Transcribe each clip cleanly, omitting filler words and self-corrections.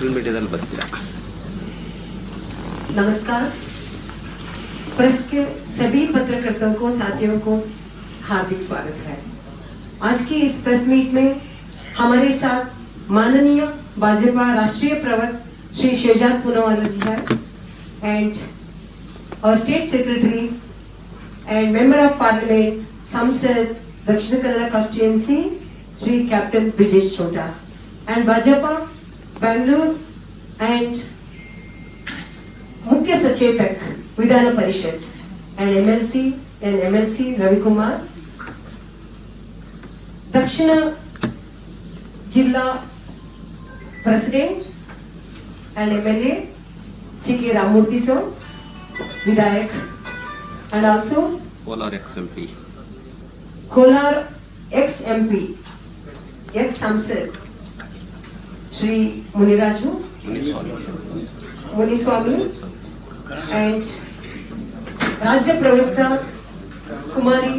मीडियाದಲ್ಲಿ ಬರ್ತೀರಾ? नमस्कार। प्रेस के सभी पत्रकारों को साथियों को हार्दिक स्वागत है। आज की इस प्रेस मीट में हमारे साथ माननीय भाजपा राष्ट्रीय प्रवक्ता श्री शहजाद पूनावाला जी है एंड और state secretary and member of parliament संसद दक्षिण कन्नड़ कॉन्स्टिट्यूएंसी श्री कैप्टन ब्रिजेश छोटा एंड भाजपा बेंगलुरु एंड मुख्य सचेतक विधान परिषद एंड एमएलसी रविकुमार, दक्षिण जिला president and MLA CK Ramamurthy sir, विधायक and also Kolar ex MP ex सांसद श्री मुनिराजू मुनिस्वामी एंड राज्य प्रवक्ता कुमारी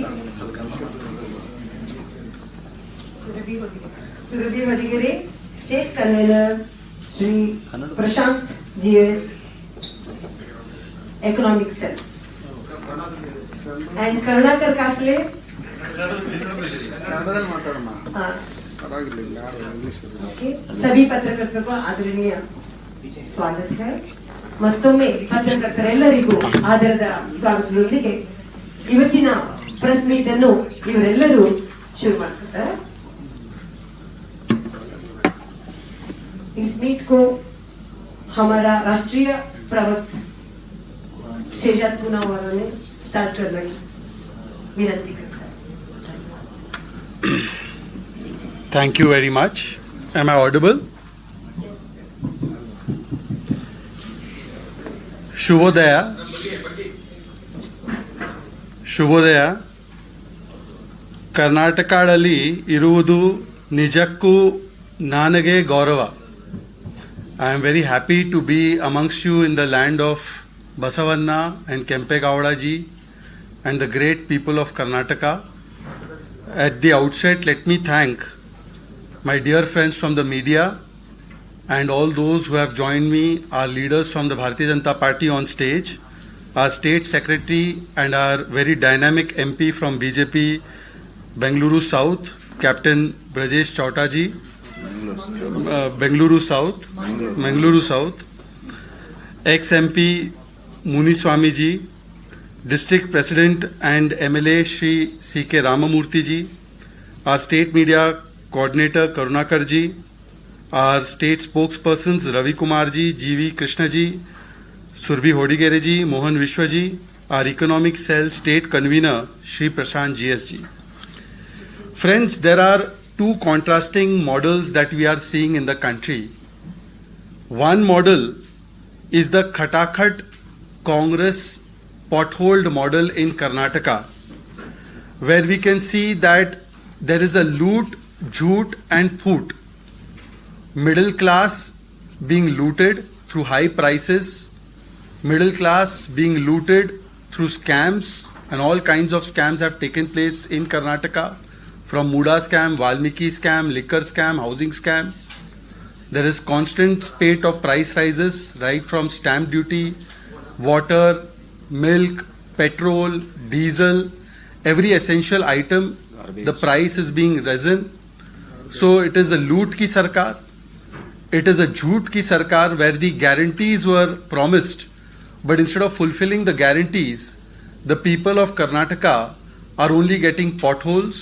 Surabhi Vadigere, state convener Shri Prashant GS economic cell and Karunakar Kasle सभी पत्रकारों को आदरणीय स्वागत है। ಮತ್ತೊಮ್ಮೆ ಪತ್ರಕರ್ತರೆಲ್ಲರಿಗೂ ಆದರದ ಸ್ವಾಗತದೊಂದಿಗೆ ಇವತ್ತಿನ ಪ್ರೆಸ್ ಮೀಟ್ ಅನ್ನು ಇವರೆಲ್ಲರೂ ಶುರು ಮಾಡ್ತಾರೆ। इस मीट को हमारा राष्ट्रीय प्रवक्ता शहजाद पूनावाला ने स्टार्ट करने की विनती करता है। Thank you very much. Am I audible? ಶುಭೋದಯ. ಕರ್ನಾಟಕದಲ್ಲಿ ಇರುವುದು ನಿಜಕ್ಕೂ ನನಗೆ ಗೌರವ. I am very happy to be amongst you in the land of Basavanna and Kempegowda ji and the great people of Karnataka. At the outset, let me thank my dear friends from the media and all those who have joined me, our leaders from the Bharatiya Janata Party on stage, our state secretary and our very dynamic MP from BJP Bengaluru South, Captain Brajesh Chauta ji, Bengaluru South, ex-MP Muniswamy ji, District President and MLA Shri C.K. Ramamurthy ji, our state media coordinator Karunakar ji, our state spokespersons Ravi Kumar ji, G.V. Krishna ji, Surbhi Hodigere ji, Mohan Vishwa ji, our economic cell state convener Shri Prashant GS ji. Friends, there are two contrasting models that we are seeing in the country. One model is the Khatakhat Congress potholed model in Karnataka, where we can see that there is a loot, jhoot and phoot. Middle class being looted through high prices, middle class being looted through scams, and all kinds of scams have taken place in Karnataka, from Muda scam, Valmiki scam, liquor scam, housing scam. There is constant spate of price rises, right from stamp duty, water, milk, petrol, diesel, every essential item, the price is being risen. So it is a loot ki sarkar. It is a jhoot ki sarkar where the guarantees were promised, but instead of fulfilling the guarantees, the people of Karnataka are only getting potholes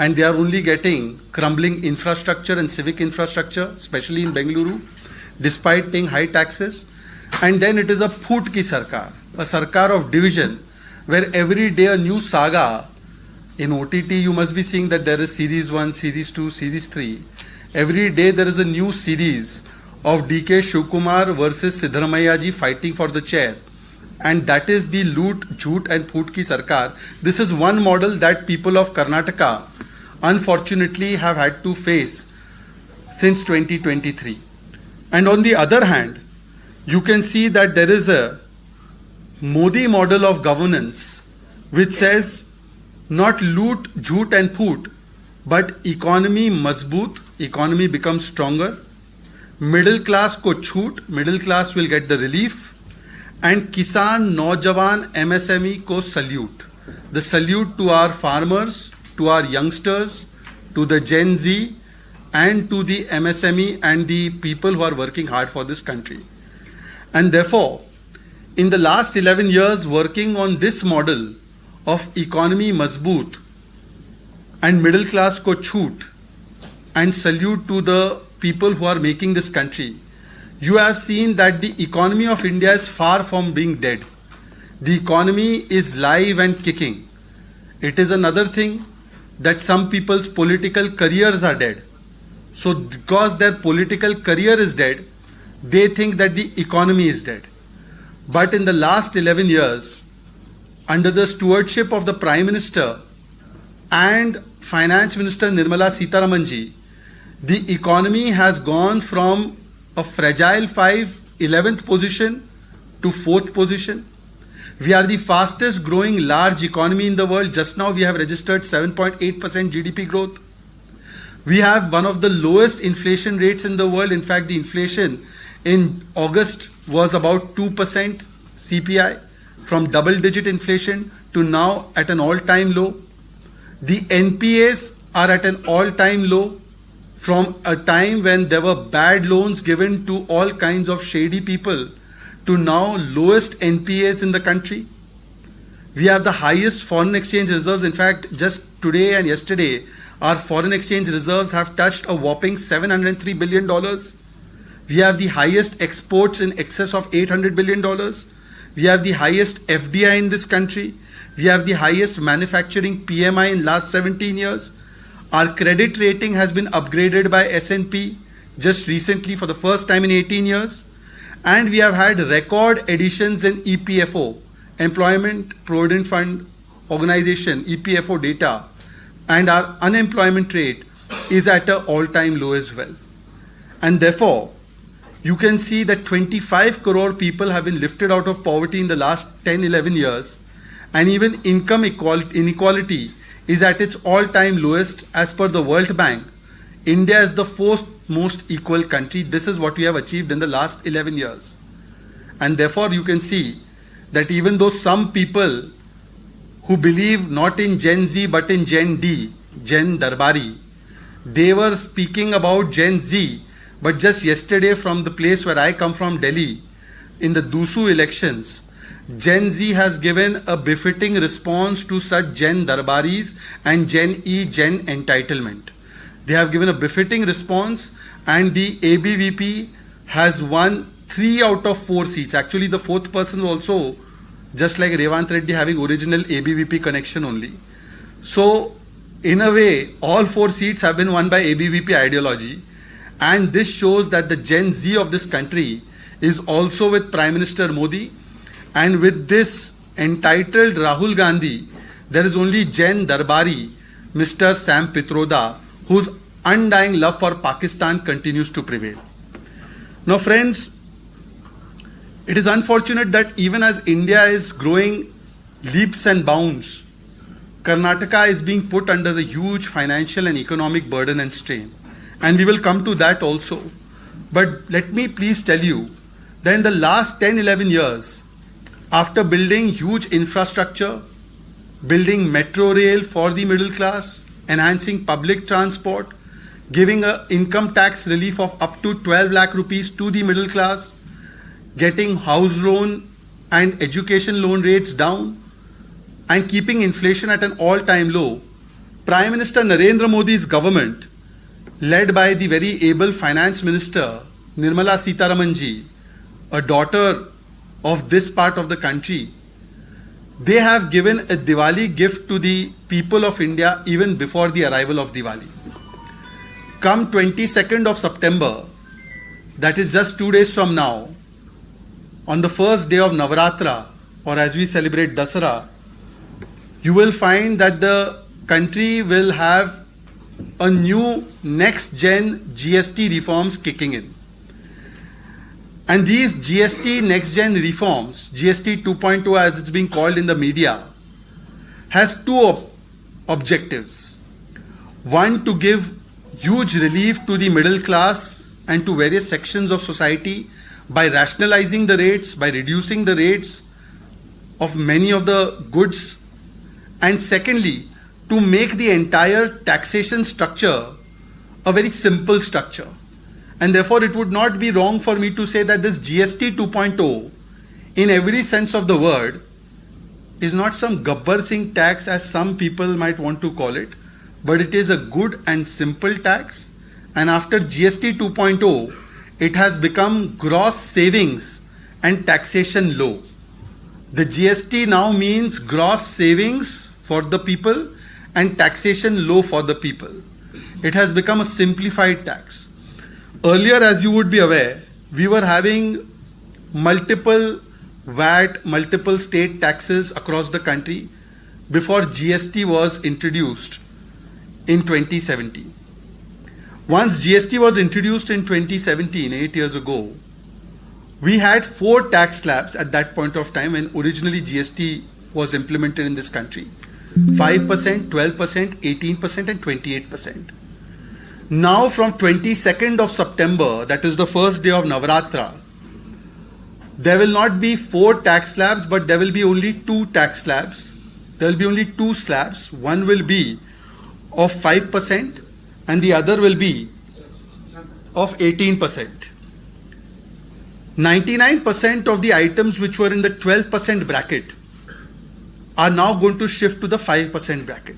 and they are only getting crumbling infrastructure and civic infrastructure, especially in Bengaluru, despite paying high taxes. And then it is a phoot ki sarkar, a sarkar of division, where every day a new saga. In OTT you must be seeing that there is series 1, series 2, series 3. Every day there is a new series of DK Shivkumar versus Siddaramaiah ji fighting for the chair. And that is the loot, jhoot and phoot ki sarkar. This is one model that people of Karnataka unfortunately have had to face since 2023. And on the other hand, you can see that there is a Modi model of governance which says not loot, jhoot and phoot, but economy mazboot, economy becomes stronger, middle class ko chhoot, middle class will get the relief, and Kisan, Naujawan, MSME ko salute. The salute to our farmers, to our youngsters, to the Gen Z, and to the MSME and the people who are working hard for this country. And therefore, in the last 11 years, working on this model of economy mazboot and middle class ko chhoot and salute to the people who are making this country, you have seen that the economy of India is far from being dead. The economy is live and kicking. It is another thing that some people's political careers are dead. So because their political career is dead, they think that the economy is dead. But in the last 11 years, under the stewardship of the Prime Minister and Finance Minister Nirmala Sitharaman ji, the economy has gone from a fragile 11th position to 4th position. We are the fastest growing large economy in the world. Just now we have registered 7.8% GDP growth. We have one of the lowest inflation rates in the world. In fact, the inflation in August was about 2% CPI, from double-digit inflation to now at an all-time low. The NPAs are at an all-time low, from a time when there were bad loans given to all kinds of shady people to now lowest NPAs in the country. We have the highest foreign exchange reserves. In fact, just today and yesterday, our foreign exchange reserves have touched a whopping $703 billion. We have the highest exports in excess of $800 billion. We have the highest FDI in this country. We have the highest manufacturing PMI in last 17 years. Our credit rating has been upgraded by S&P just recently for the first time in 18 years. And we have had record additions in EPFO, Employment Provident Fund Organization, EPFO data. And our unemployment rate is at an all-time low as well. And therefore, you can see that 25 crore people have been lifted out of poverty in the last 10-11 years. And even income inequality is at its all-time lowest. As per the World Bank, India is the fourth most equal country. This is what we have achieved in the last 11 years. And therefore, you can see that even though some people who believe not in Gen Z but in Gen D, Gen Darbari, they were speaking about Gen Z. But just yesterday, from the place where I come from, Delhi, in the Dusu elections, Gen Z has given a befitting response to such Gen Darbaris and Gen E, Gen entitlement. They have given a befitting response, and the ABVP has won 3 out of 4 seats. Actually, the 4th person also, just like Revant Reddy, having original ABVP connection only. So, in a way, all 4 seats have been won by ABVP ideology. And this shows that the Gen Z of this country is also with Prime Minister Modi. And with this entitled Rahul Gandhi, there is only Gen Darbari, Mr. Sam Pitroda, whose undying love for Pakistan continues to prevail. Now friends, it is unfortunate that even as India is growing leaps and bounds, Karnataka is being put under a huge financial and economic burden and strain. And we will come to that also. But let me please tell you that in the last 10-11 years, after building huge infrastructure, building metro rail for the middle class, enhancing public transport, giving an income tax relief of up to 12 lakh rupees to the middle class, getting house loan and education loan rates down, and keeping inflation at an all-time low, Prime Minister Narendra Modi's government, led by the very able Finance Minister Nirmala Sitharaman ji, a daughter of this part of the country, they have given a Diwali gift to the people of India even before the arrival of Diwali. Come 22nd of September, that is just 2 days from now, on the first day of Navratra, or as we celebrate Dasara, you will find that the country will have a new next-gen GST reforms kicking in. And these GST next-gen reforms, GST 2.0 as it's being called in the media, has 2 objectives. One, to give huge relief to the middle class and to various sections of society by rationalizing the rates, by reducing the rates of many of the goods, and secondly, to make the entire taxation structure a very simple structure. And therefore, it would not be wrong for me to say that this GST 2.0, in every sense of the word, is not some Gabbar Singh tax as some people might want to call it, but it is a good and simple tax. And after GST 2.0, it has become gross savings and taxation low. The GST now means gross savings for the people and taxation low for the people. It has become a simplified tax. Earlier, as you would be aware, we were having multiple VAT, multiple state taxes across the country before GST was introduced in 2017. Once GST was introduced in 2017, 8 years ago, we had 4 tax slabs at that point of time when originally GST was implemented in this country. 5%, 12%, 18% and 28%. Now from 22nd of September, that is the first day of Navratra, there will not be 4 tax slabs, but there will be only 2 tax slabs. There will be only 2 slabs. One will be of 5% and the other will be of 18%. 99% of the items which were in the 12% bracket are now going to shift to the 5% bracket.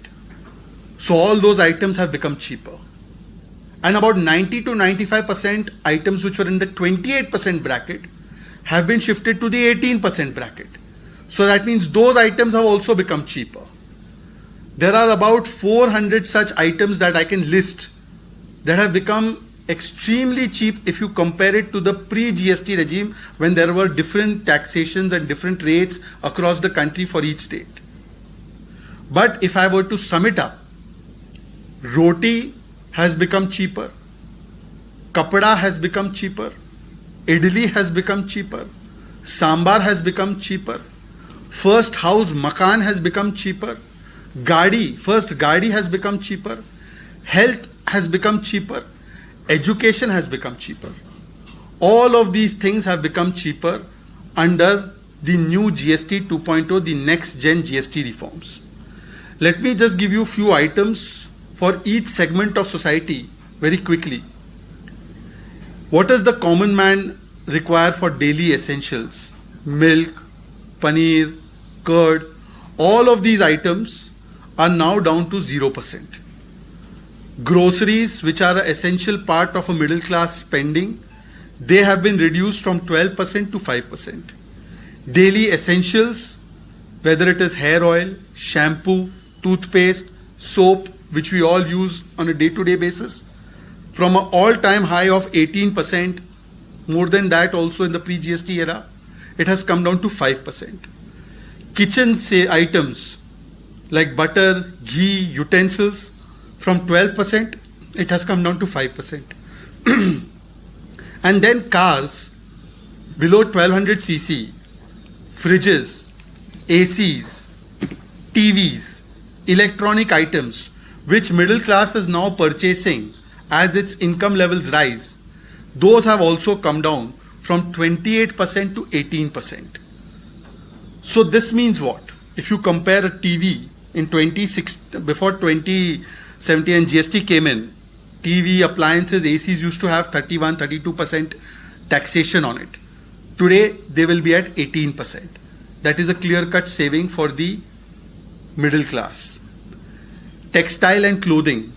So all those items have become cheaper. And about 90 to 95% items which were in the 28% bracket have been shifted to the 18% bracket. So that means those items have also become cheaper. There are about 400 such items that I can list that have become extremely cheap if you compare it to the pre-GST regime when there were different taxations and different rates across the country for each state. But if I were to sum it up, roti has become cheaper, kapada has become cheaper, idli has become cheaper, sambar has become cheaper, first house makan has become cheaper, first gadi has become cheaper, health has become cheaper, education has become cheaper. All of these things have become cheaper under the new GST 2.0, the next gen GST reforms. Let me just give you a few items for each segment of society very quickly. What does the common man require for daily essentials? Milk, paneer, curd, all of these items are now down to 0%. Groceries, which are an essential part of a middle class spending, they have been reduced from 12% to 5%. Daily essentials, whether it is hair oil, shampoo, toothpaste, soap, which we all use on a day-to-day basis, from an all-time high of 18%, more than that also in the pre-GST era, it has come down to 5%. Kitchen items like butter, ghee, utensils, from 12%, it has come down to 5%. And then cars below 1200 cc, fridges, ACs, TVs, electronic items, which middle class is now purchasing as its income levels rise, those have also come down from 28% to 18%. So this means what? If you compare a TV in before 2017 and GST came in, TV, appliances, ACs used to have 31, 32% taxation on it. Today, they will be at 18%. That is a clear-cut saving for the middle class. Textile and clothing,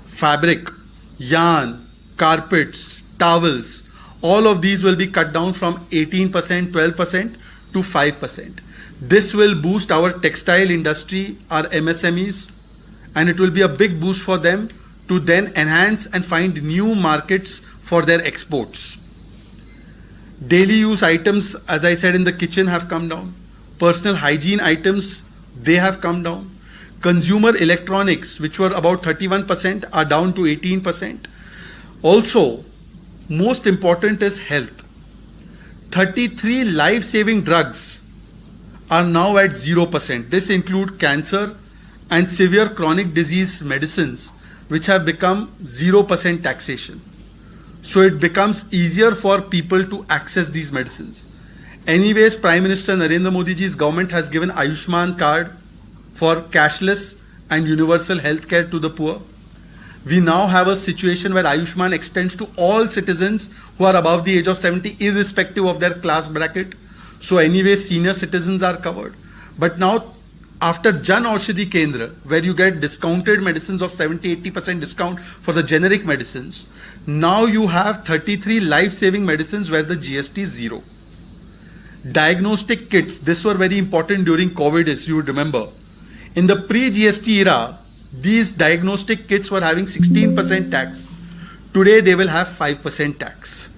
fabric, yarn, carpets, towels, all of these will be cut down from 18%, 12% to 5%. This will boost our textile industry, our MSMEs, and it will be a big boost for them to then enhance and find new markets for their exports. Daily use items, as I said, in the kitchen have come down. Personal hygiene items, they have come down. Consumer electronics, which were about 31%, are down to 18%. Also, most important is health. 33 life-saving drugs are now at 0%. This includes cancer and severe chronic disease medicines, which have become 0% taxation. so it becomes easier for people to access these medicines. Anyways, Prime Minister Narendra Modi ji's government has given Ayushman card for cashless and universal health care to the poor. We now have a situation where Ayushman extends to all citizens who are above the age of 70, irrespective of their class bracket. So anyway, senior citizens are covered. But now, after Jan Aushadhi Kendra, where you get discounted medicines of 70-80% discount for the generic medicines, now you have 33 life-saving medicines where the GST is zero. Diagnostic kits, this were very important during COVID, as you would remember. In the pre-GST era, these diagnostic kits were having 16% tax. Today they will have 5% tax.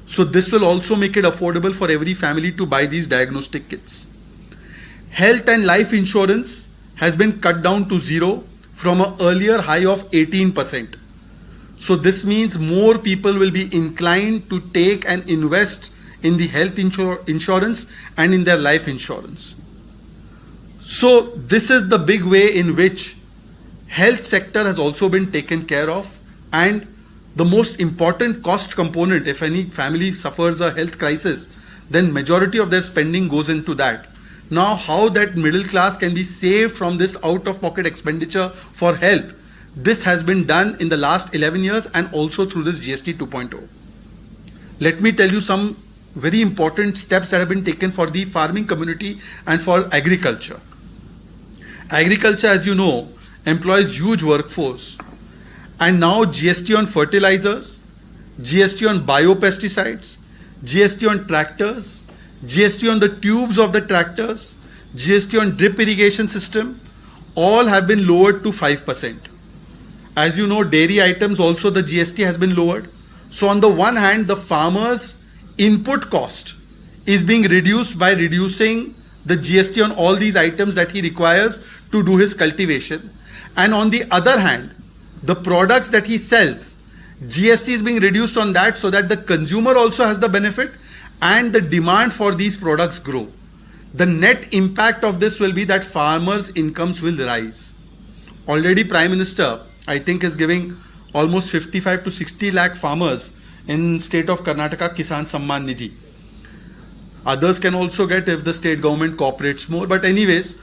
So this will also make it affordable for every family to buy these diagnostic kits. Health and life insurance has been cut down to zero from an earlier high of 18%. So this means more people will be inclined to take and invest in the health insurance and in their life insurance. So this is the big way in which health sector has also been taken care of, and the most important cost component, if any family suffers a health crisis, then majority of their spending goes into that. Now how that middle class can be saved from this out-of-pocket expenditure for health, this has been done in the last 11 years and also through this GST 2.0. Let me tell you some very important steps that have been taken for the farming community and for agriculture. Agriculture, as you know, employs huge workforce, and now GST on fertilizers, GST on biopesticides, GST on tractors, GST on the tubes of the tractors, GST on drip irrigation system, all have been lowered to 5%. As you know, dairy items also the GST has been lowered. So on the one hand, the farmer's input cost is being reduced by reducing the GST on all these items that he requires to do his cultivation. And on the other hand, the products that he sells, GST is being reduced on that so that the consumer also has the benefit and the demand for these products grow. The net impact of this will be that farmers' incomes will rise. Already Prime Minister, I think, is giving almost 55 to 60 lakh farmers in state of Karnataka Kisan Samman Nidhi. Others can also get if the state government cooperates more. But anyways,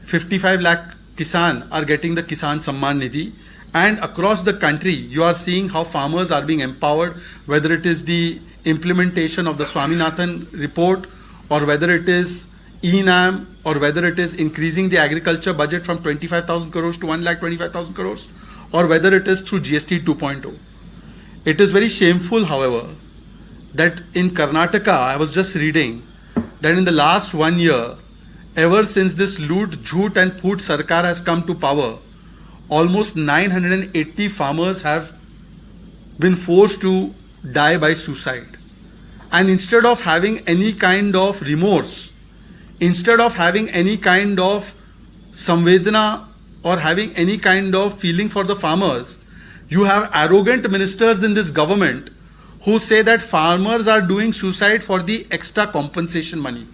55 lakh Kisan are getting the Kisan Samman Nidhi. And across the country, you are seeing how farmers are being empowered, whether it is the implementation of the Swaminathan report, or whether it is ENAM, or whether it is increasing the agriculture budget from 25,000 crores to 1,25,000 crores, or whether it is through GST 2.0. It is very shameful, however, that in Karnataka, I was just reading that in the last 1 year, ever since this Loot, Jhoot and Phoot Sarkar has come to power, almost 980 farmers have been forced to die by suicide. And instead of having any kind of remorse, instead of having any kind of samvedana or having any kind of feeling for the farmers, you have arrogant ministers in this government who say that farmers are doing suicide for the extra compensation money.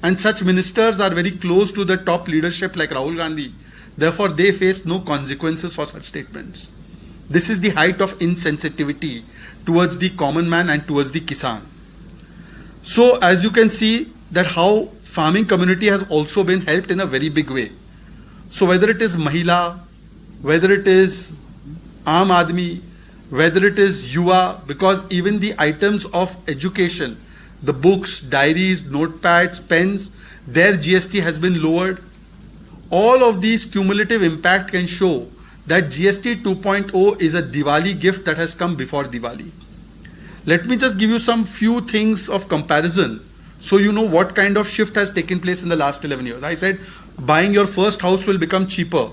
And such ministers are very close to the top leadership like Rahul Gandhi. Therefore, they face no consequences for such statements. This is the height of insensitivity towards the common man and towards the Kisan. So, as you can see that how farming community has also been helped in a very big way. So, whether it is Mahila, whether it is Aam Aadmi, whether it is Yuva, because even the items of education, the books, diaries, notepads, pens, their GST has been lowered. All of these cumulative impact can show that GST 2.0 is a Diwali gift that has come before Diwali. Let me just give you some few things of comparison so you know what kind of shift has taken place in the last 11 years. I said buying your first house will become cheaper.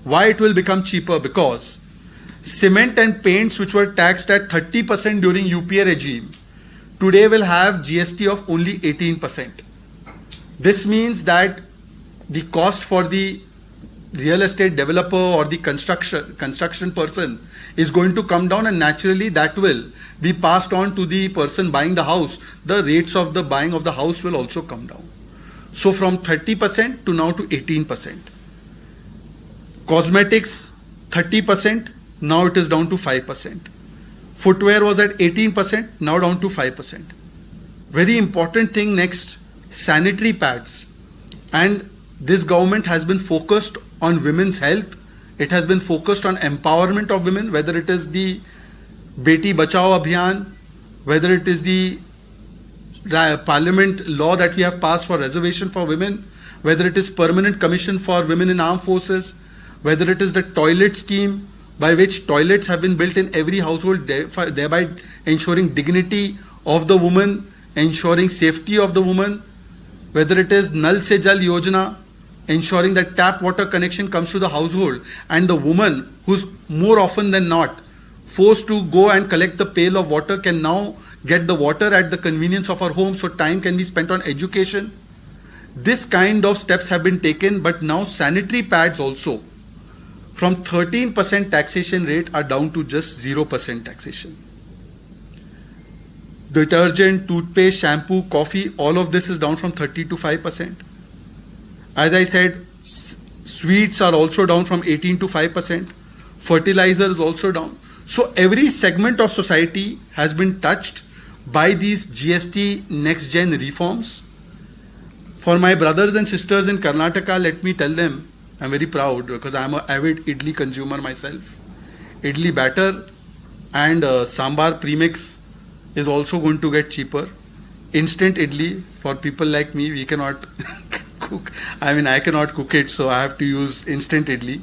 Why it will become cheaper? Because cement and paints, which were taxed at 30% during UPA regime, today will have GST of only 18%. This means that the cost for the real estate developer or the construction person is going to come down, and naturally that will be passed on to the person buying the house. The rates of the buying of the house will also come down. So from 30% to now to 18%. Cosmetics 30%, now it is down to 5%. Footwear was at 18%, now down to 5%. Very important thing next, sanitary pads. And this government has been focused on women's health. It has been focused on empowerment of women, whether it is the Beti Bachao Abhiyan, whether it is the parliament law that we have passed for reservation for women, whether it is permanent commission for women in armed forces, whether it is the toilet scheme by which toilets have been built in every household, thereby ensuring dignity of the woman, ensuring safety of the woman, whether it is Nal Se Jal Yojana, ensuring that tap water connection comes to the household, and the woman who's more often than not forced to go and collect the pail of water can now get the water at the convenience of her home, so time can be spent on education. This kind of steps have been taken, but now sanitary pads also from 13% taxation rate are down to just 0% taxation. Detergent, toothpaste, shampoo, coffee, all of this is down from 30 to 5%. As I said, sweets are also down from 18 to 5%. Fertilizer is also down. So every segment of society has been touched by these GST next gen reforms. For my brothers and sisters in Karnataka, let me tell them, I'm very proud because I'm an avid idli consumer myself. Idli batter and sambar premix is also going to get cheaper. Instant idli, for people like me, we cannot cook. I cannot cook it, so I have to use instant idli.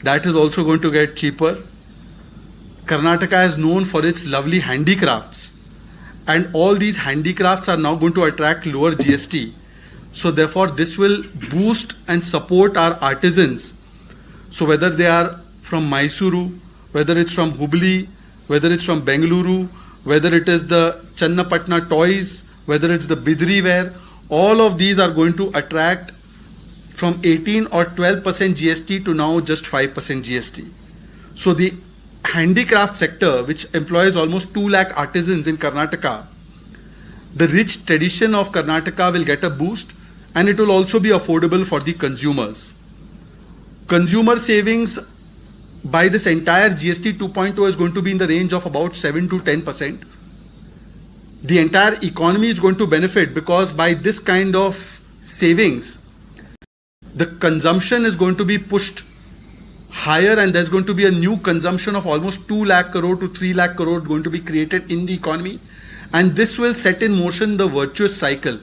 That is also going to get cheaper. Karnataka is known for its lovely handicrafts, and all these handicrafts are now going to attract lower GST. So therefore this will boost and support our artisans. So whether they are from Mysuru, whether it's from Hubli, whether it's from Bengaluru, whether it is the Channapatna toys, whether it's the Bidri ware, all of these are going to attract from 18 or 12% GST to now just 5% GST. So the handicraft sector, which employs almost 2 lakh artisans in Karnataka, the rich tradition of Karnataka will get a boost, and it will also be affordable for the consumers. Consumer savings by this entire GST 2.0 is going to be in the range of about 7 to 10%. The entire economy is going to benefit because by this kind of savings, the consumption is going to be pushed higher, and there's going to be a new consumption of almost 2 lakh crore to 3 lakh crore going to be created in the economy. And this will set in motion the virtuous cycle,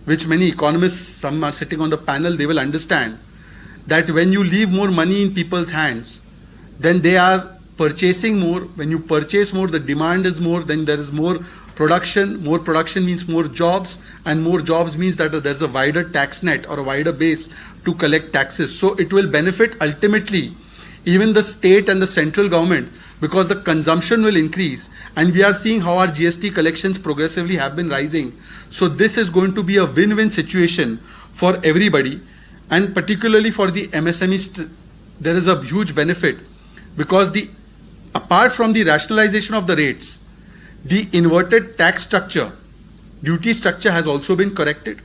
which many economists, some are sitting on the panel, they will understand that when you leave more money in people's hands, then they are purchasing more. When you purchase more, the demand is more, then there is more production. More production means more jobs, and more jobs means that there's a wider tax net or a wider base to collect taxes. So it will benefit ultimately even the state and the central government, because the consumption will increase, and we are seeing how our GST collections progressively have been rising. So this is going to be a win-win situation for everybody, and particularly for the MSMEs, there is a huge benefit because apart from the rationalization of the rates, the inverted tax structure, duty structure has also been corrected.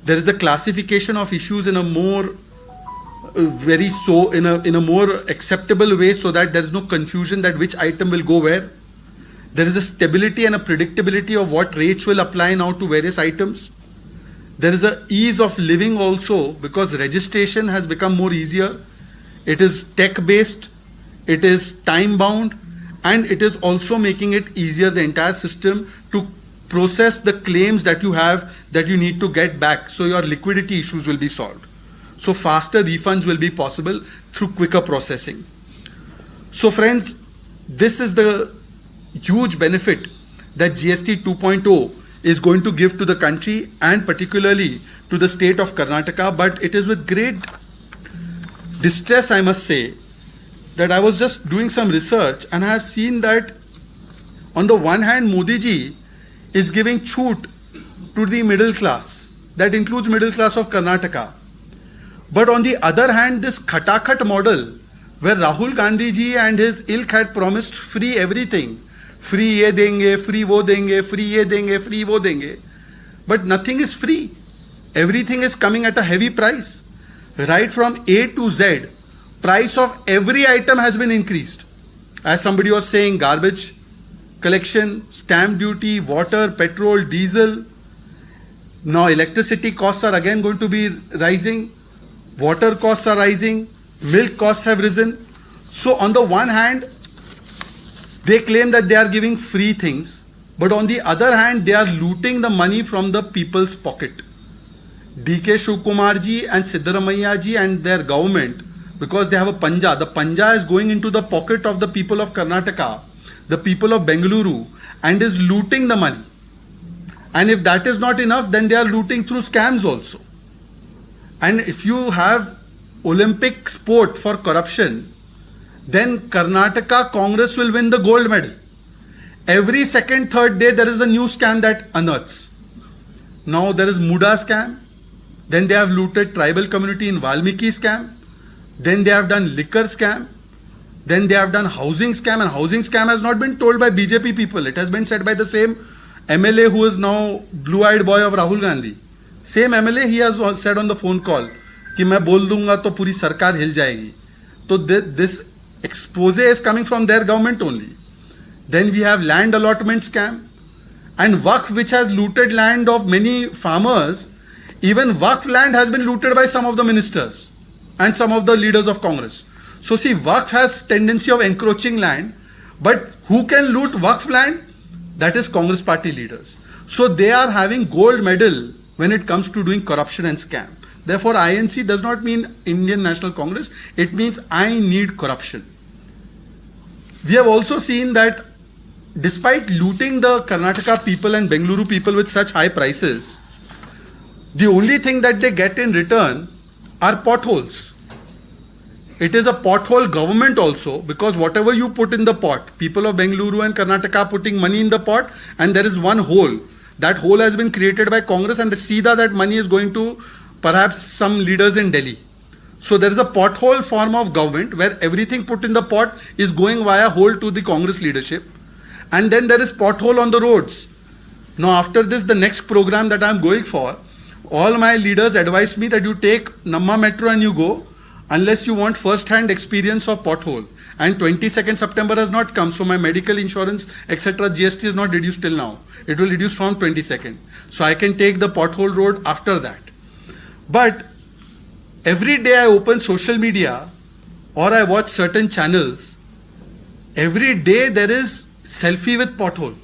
There is a classification of issues in a more in a more acceptable way, so that there is no confusion that which item will go where. There is a stability and a predictability of what rates will apply now to various items. There is a ease of living also, because registration has become more easier. It is tech based, it is time bound, and it is also making it easier, the entire system, to process the claims that you have that you need to get back, so your liquidity issues will be solved. So faster refunds will be possible through quicker processing. So friends, this is the huge benefit that GST 2.0 is going to give to the country, and particularly to the state of Karnataka. But it is with great distress, I must say, that I was just doing some research and I have seen that on the one hand, Modi ji is giving choot to the middle class. That includes middle class of Karnataka. But on the other hand, this Khatakhat model, where Rahul Gandhi ji and his ilk had promised free everything, free ye denge, free wo denge, free ye denge, free wo denge, but nothing is free. Everything is coming at a heavy price. Right from A to Z, price of every item has been increased. As somebody was saying, garbage, collection, stamp duty, water, petrol, diesel. Now electricity costs are again going to be rising. Water costs are rising. Milk costs have risen. So on the one hand, they claim that they are giving free things. But on the other hand, they are looting the money from the people's pocket. DK Shivkumar ji and Siddaramaiah ji and their government, because they have a panja, the panja is going into the pocket of the people of Karnataka, the people of Bengaluru, and is looting the money. And if that is not enough, then they are looting through scams also. And if you have Olympic sport for corruption, then Karnataka Congress will win the gold medal. Every second, third day, there is a new scam that unearths. Now there is Muda scam. Then they have looted tribal community in Valmiki scam. Then they have done liquor scam. Then they have done housing scam. And housing scam has not been told by BJP people. It has been said by the same MLA who is now blue-eyed boy of Rahul Gandhi. Same MLA, he has said on the phone call कि मैं बोल दूंगा तो पूरी सरकार हिल जाएगी. So this expose is coming from their government only. Then we have land allotment scam. And Waqf, which has looted land of many farmers, even Waqf land has been looted by some of the ministers and some of the leaders of Congress. So see, Waqf has tendency of encroaching land, but who can loot Waqf land? That is Congress party leaders. So they are having gold medal when it comes to doing corruption and scam. Therefore, INC does not mean Indian National Congress. It means I need corruption. We have also seen that despite looting the Karnataka people and Bengaluru people with such high prices, the only thing that they get in return are potholes. It is a pothole government also, because whatever you put in the pot, people of Bengaluru and Karnataka are putting money in the pot, and there is one hole. That hole has been created by Congress, and the Sida that money is going to perhaps some leaders in Delhi. So there is a pothole form of government where everything put in the pot is going via hole to the Congress leadership. And then there is pothole on the roads. Now after this, the next program that I am going for, all my leaders advised me that you take Namma Metro and you go, unless you want first-hand experience of pothole. And 22nd September has not come, so my medical insurance, etc., GST is not reduced till now. It will reduce from 22nd. So I can take the pothole road after that. But every day I open social media or I watch certain channels, every day there is selfie with pothole.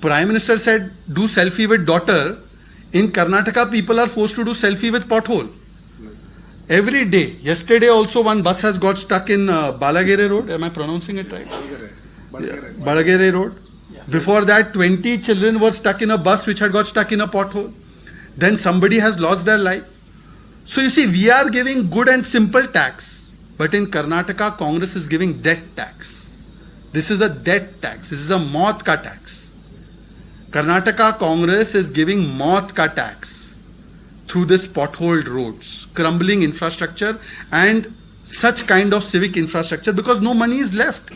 Prime Minister said, do selfie with daughter. In Karnataka, people are forced to do selfie with pothole. Every day. Yesterday also one bus has got stuck in Balagere Road. Am I pronouncing it right? Balagere Road. Before that, 20 children were stuck in a bus which had got stuck in a pothole. Then somebody has lost their life. So you see, we are giving good and simple tax. But in Karnataka, Congress is giving debt tax. This is a debt tax. This is a maut ka tax. Karnataka Congress is giving maut ka tax through this potholed roads, crumbling infrastructure and such kind of civic infrastructure, because no money is left.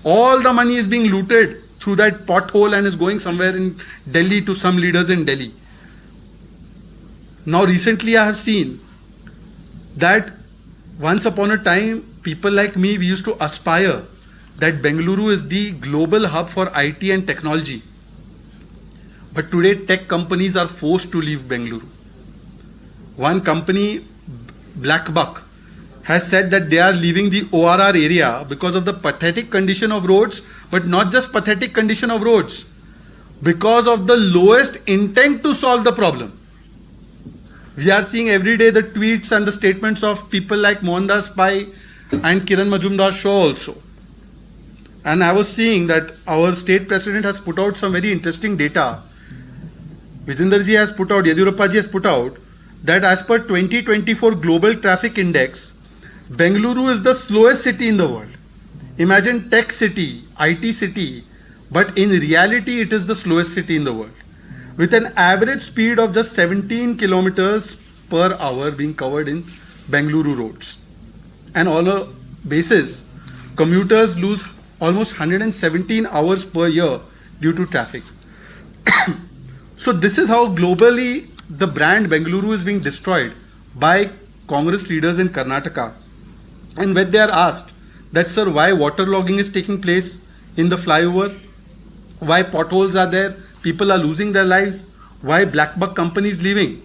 All the money is being looted through that pothole and is going somewhere in Delhi to some leaders in Delhi. Now recently I have seen that once upon a time, people like me, we used to aspire that Bengaluru is the global hub for IT and technology. But today tech companies are forced to leave Bengaluru. One company, Blackbuck, has said that they are leaving the ORR area because of the pathetic condition of roads, but not just pathetic condition of roads, because of the lowest intent to solve the problem. We are seeing every day the tweets and the statements of people like Mohandas Pai and Kiran Majumdar Shaw also. And I was seeing that our state president has put out some very interesting data. Vijindarji has put out, Yediyurappaji has put out, that as per 2024 Global Traffic Index, Bengaluru is the slowest city in the world. Imagine tech city, IT city, but in reality it is the slowest city in the world, with an average speed of just 17 kilometers per hour being covered in Bengaluru roads. And on a basis, commuters lose almost 117 hours per year due to traffic. So this is how globally the brand Bengaluru is being destroyed by Congress leaders in Karnataka. And when they are asked that, sir, why waterlogging is taking place in the flyover, why potholes are there, people are losing their lives, why black buck company is leaving.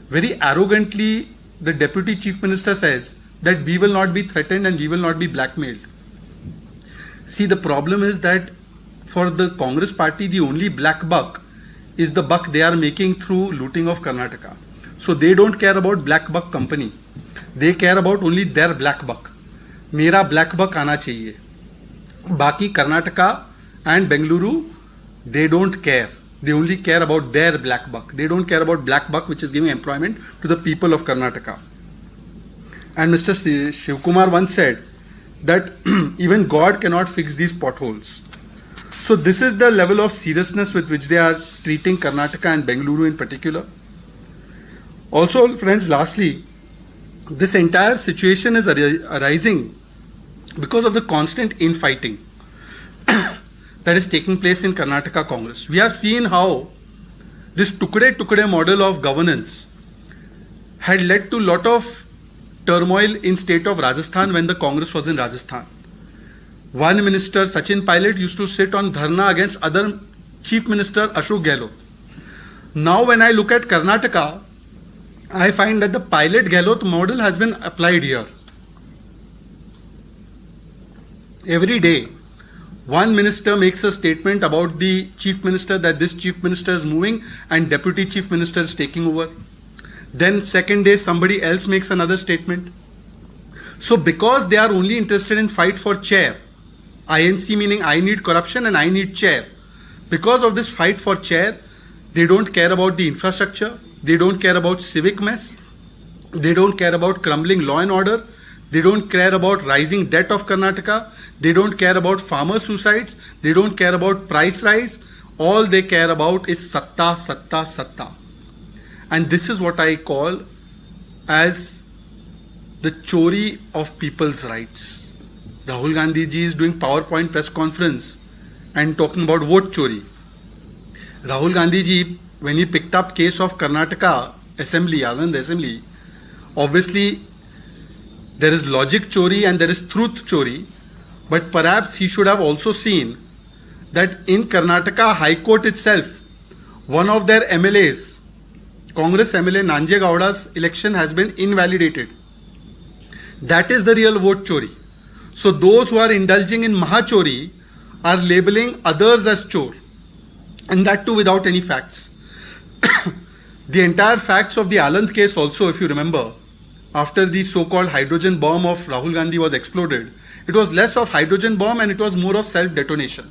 Very arrogantly, the Deputy Chief Minister says that we will not be threatened and we will not be blackmailed. See, the problem is that for the Congress party, the only black buck is the buck they are making through looting of Karnataka. So they don't care about black buck company. They care about only their black buck. मेरा black buck आना चाहिए. बाकी Karnataka and Bengaluru, they don't care. They only care about their black buck. They don't care about black buck which is giving employment to the people of Karnataka. And Mr. Shivkumar once said that even God cannot fix these potholes. So this is the level of seriousness with which they are treating Karnataka and Bengaluru in particular. Also, friends, lastly, this entire situation is arising because of the constant infighting that is taking place in Karnataka Congress. We have seen how this tukde model of governance had led to a lot of turmoil in state of Rajasthan when the Congress was in Rajasthan. One minister, Sachin Pilot, used to sit on dharna against other Chief Minister Ashok Gehlot. Now when I look at Karnataka, I find that the Pilot-Gehlot model has been applied here. Every day, one minister makes a statement about the Chief Minister that this Chief Minister is moving and Deputy Chief Minister is taking over. Then second day, somebody else makes another statement. So because they are only interested in fight for chair, INC meaning I need corruption and I need chair. Because of this fight for chair, they don't care about the infrastructure, they don't care about civic mess, they don't care about crumbling law and order, they don't care about rising debt of Karnataka, they don't care about farmer suicides, they don't care about price rise, all they care about is satta, satta, satta. And this is what I call as the chori of people's rights. Rahul Gandhi ji is doing PowerPoint press conference and talking about vote chori. Rahul Gandhi ji, when he picked up case of Karnataka Assembly, Anand Assembly, obviously there is logic chori and there is truth chori, but perhaps he should have also seen that in Karnataka High Court itself, one of their MLAs, Congress MLA Nanjay Gowda's election has been invalidated. That is the real vote chori. So those who are indulging in Mahachori are labeling others as chor, and that too without any facts. The entire facts of the Aland case also, if you remember, after the so-called hydrogen bomb of Rahul Gandhi was exploded, it was less of hydrogen bomb and it was more of self-detonation.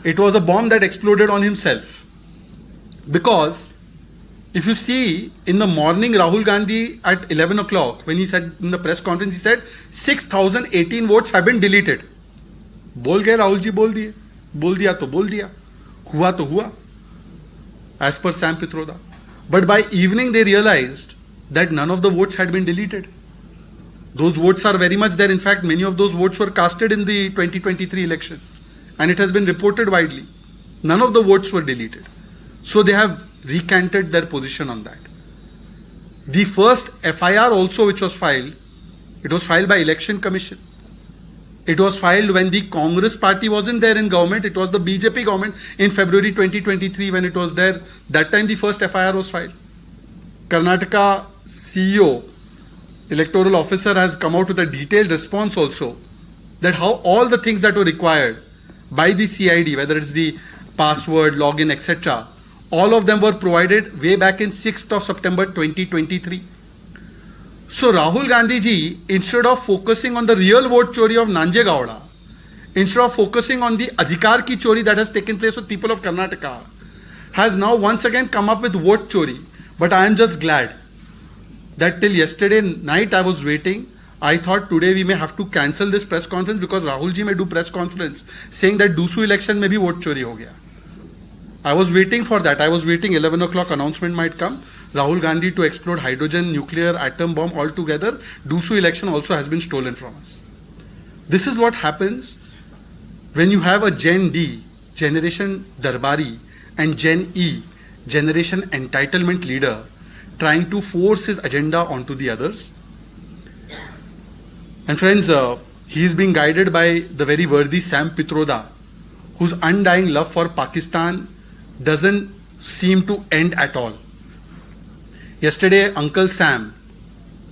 It was a bomb that exploded on himself. Because if you see in the morning, Rahul Gandhi at 11 o'clock, when he said in the press conference, he said 6,018 votes have been deleted. बोल गए राहुल जी, बोल दिए, बोल दिया तो बोल दिया, हुआ तो हुआ, as per Sam Pitroda. But by evening they realized that none of the votes had been deleted. Those votes are very much there. In fact, many of those votes were casted in the 2023 election, and it has been reported widely. None of the votes were deleted. So they have recanted their position on that. The first FIR also which was filed, it was filed by Election Commission. It was filed when the Congress party wasn't there in government. It was the BJP government in February 2023 when it was there. That time the first FIR was filed. Karnataka CEO, electoral officer, has come out with a detailed response also that how all the things that were required by the CID, whether it's the password, login, etc., all of them were provided way back in 6th of September 2023. So Rahul Gandhi ji, instead of focusing on the real vote chori of Nanjay Gowda, instead of focusing on the Adhikar ki chori that has taken place with people of Karnataka, has now once again come up with vote chori. But I am just glad that till yesterday night I was waiting. I thought today we may have to cancel this press conference because Rahul ji may do press conference saying that Dusu election mein bhi vote chori ho gaya. I was waiting for that. I was waiting 11 o'clock announcement might come. Rahul Gandhi to explode hydrogen, nuclear, atom bomb altogether. Dusu election also has been stolen from us. This is what happens when you have a Gen D, Generation Darbari, and Gen E, Generation Entitlement leader trying to force his agenda onto the others. And friends, he is being guided by the very worthy Sam Pitroda, whose undying love for Pakistan doesn't seem to end at all. Yesterday, Uncle Sam,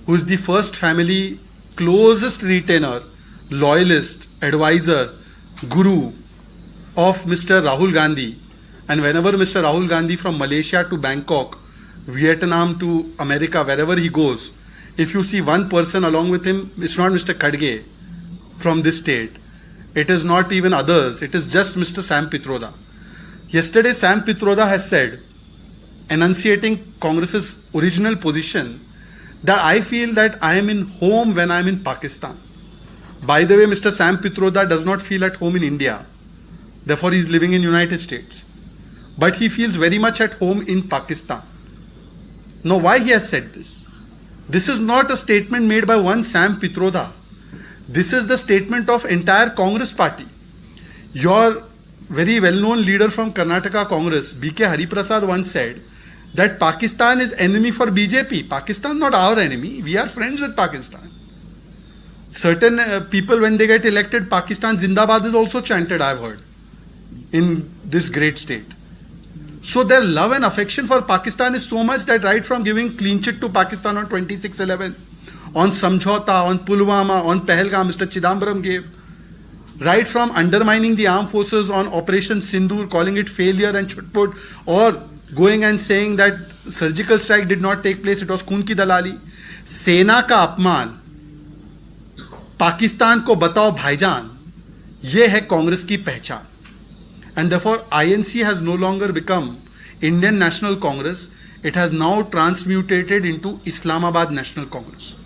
who is the first family closest retainer, loyalist, advisor, guru of Mr. Rahul Gandhi, and whenever Mr. Rahul Gandhi from Malaysia to Bangkok, Vietnam to America, wherever he goes, if you see one person along with him, it's not Mr. Khadge from this state. It is not even others. It is just Mr. Sam Pitroda. Yesterday, Sam Pitroda has said, enunciating Congress's original position, that I feel that I am in home when I am in Pakistan. By the way, Mr. Sam Pitroda does not feel at home in India. Therefore, he is living in United States. But he feels very much at home in Pakistan. Now, why he has said this? This is not a statement made by one Sam Pitroda. This is the statement of entire Congress party. Your very well-known leader from Karnataka Congress, B.K. Hariprasad, once said that Pakistan is enemy for BJP. Pakistan is not our enemy. We are friends with Pakistan. Certain people, when they get elected, Pakistan Zindabad is also chanted, I've heard, in this great state. So their love and affection for Pakistan is so much that right from giving clean chit to Pakistan on 26/11, on Samjhauta, on Pulwama, on Pahalgam, Mr. Chidambaram gave, right from undermining the armed forces on Operation Sindoor, calling it failure and chutput, or going and saying that surgical strike did not take place, it was खून की दलाली. सेना का अपमान, पाकिस्तान को बताओ भाईजान, ये है कांग्रेस की पहचान. And therefore, INC has no longer become Indian National Congress. It has now transmutated into Islamabad National Congress.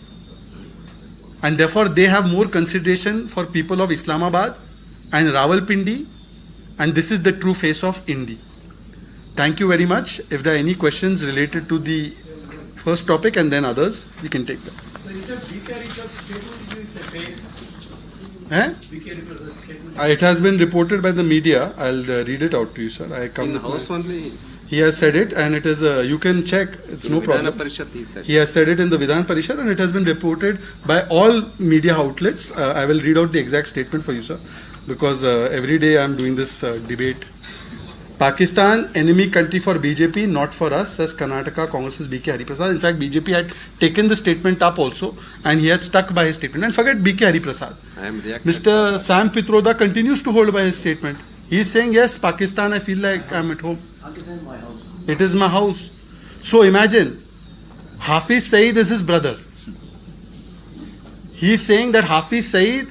And therefore, they have more consideration for people of Islamabad and Rawalpindi. And this is the true face of India. Thank you very much. If there are any questions related to the first topic and then others, we can take them. It has been reported by the media. I'll read it out to you, sir. I come in house only. He has said it, and it is. You can check. It's no problem. He has said it in the Vidhan Parishad, and it has been reported by all media outlets. I will read out the exact statement for you, sir, because every day I am doing this debate. Pakistan, enemy country for BJP, not for us, says Karnataka Congress's B.K. Hariprasad. In fact, BJP had taken the statement up also, and he had stuck by his statement. And forget B.K. Hariprasad. Mr. Sam Pitroda continues to hold by his statement. He is saying, yes, Pakistan, I feel like I am at home. Pakistan is my house. It is my house. So imagine, Hafiz Saeed is his brother. He is saying that Hafiz Saeed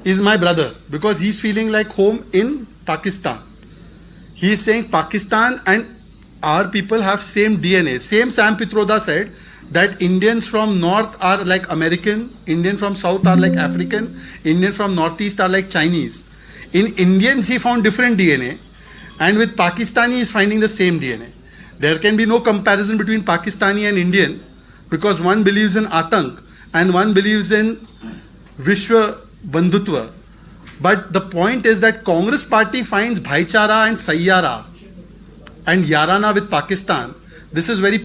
is my brother because he is feeling like home in Pakistan. He is saying Pakistan and our people have same DNA. Same Sam Pitroda said that Indians from North are like American, Indian from South are like African, Indian from Northeast are like Chinese. In Indians he found different DNA, and with Pakistani he is finding the same DNA. There can be no comparison between Pakistani and Indian because one believes in Atank and one believes in Vishwa Bandhutva. But the point is that Congress party finds Bhaichara and Sayyara and Yarana with Pakistan. This is very